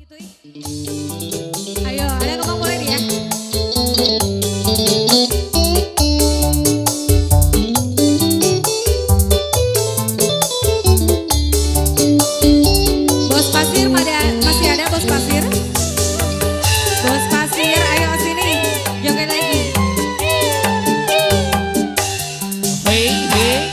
Ayo, ada ngomong boleh nih ya. Bos Pasir masih ada Bos Pasir? Bos Pasir, ayo sini, joget lagi. Hey, hey.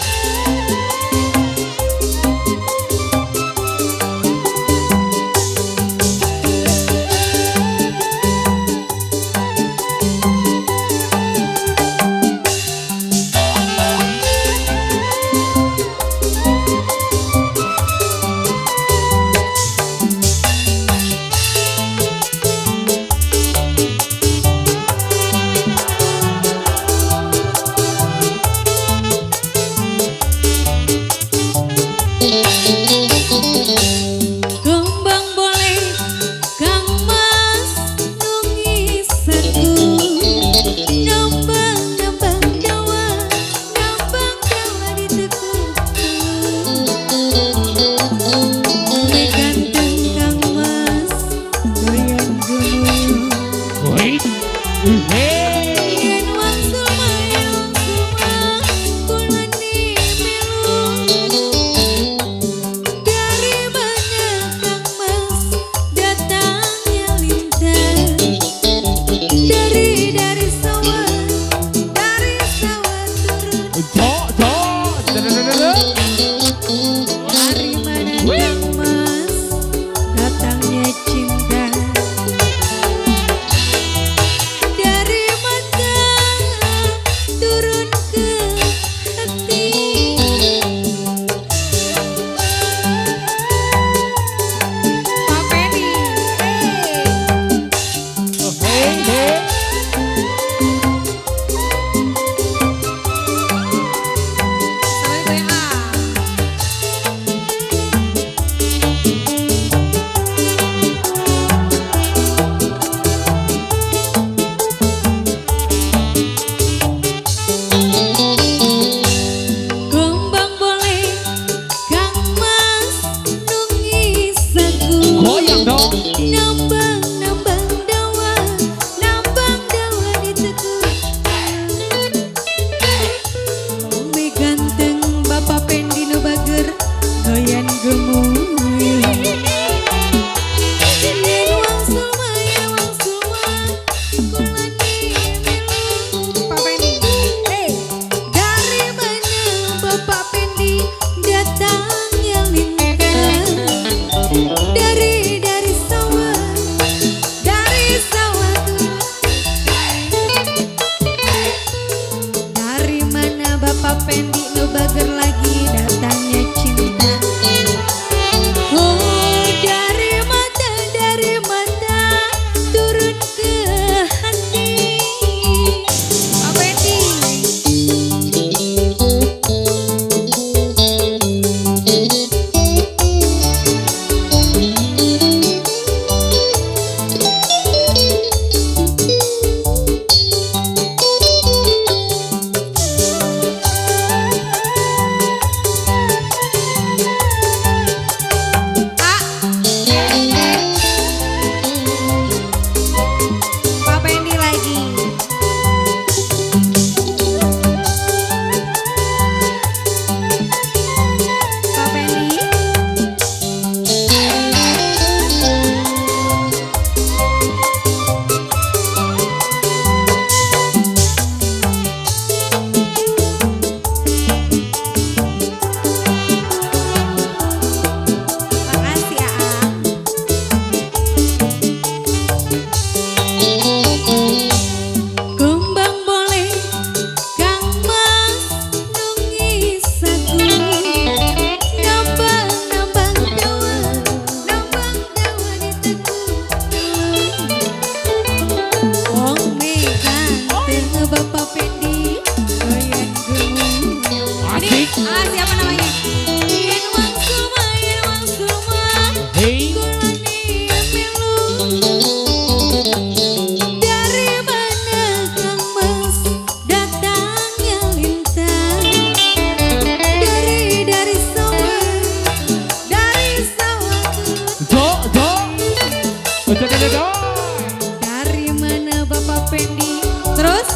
Untuk ada doi. Dari mana Bapak Pendi? Terus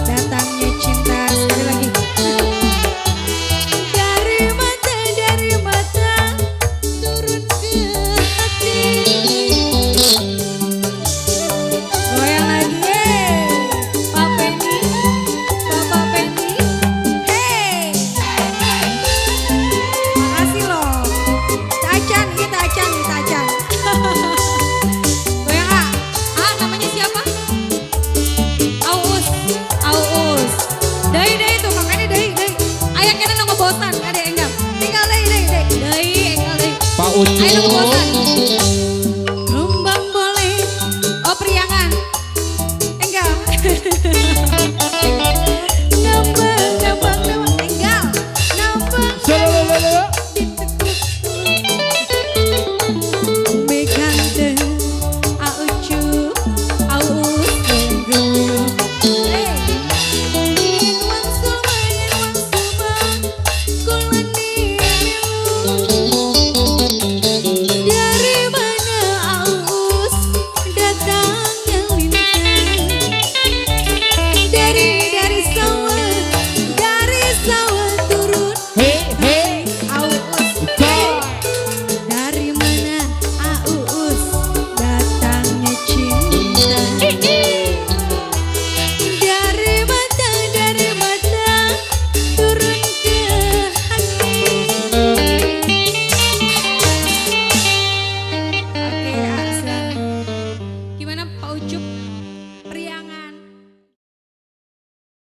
datangnya cinta sekali lagi. Dari mata turun ke hati. Goyang lagi, Pak Pendi, Bapak Pendi. Hey, makasih loh. Tacan, kita Tacan, Tacan. Goyang ah, namanya siapa? Aus, Aus. Dai itu makanya Dai. Ayah kena nggak bosan, ada enggak? Tinggal Dai. Enggak Dai. Pak Ayo nggak bosan. Ucup.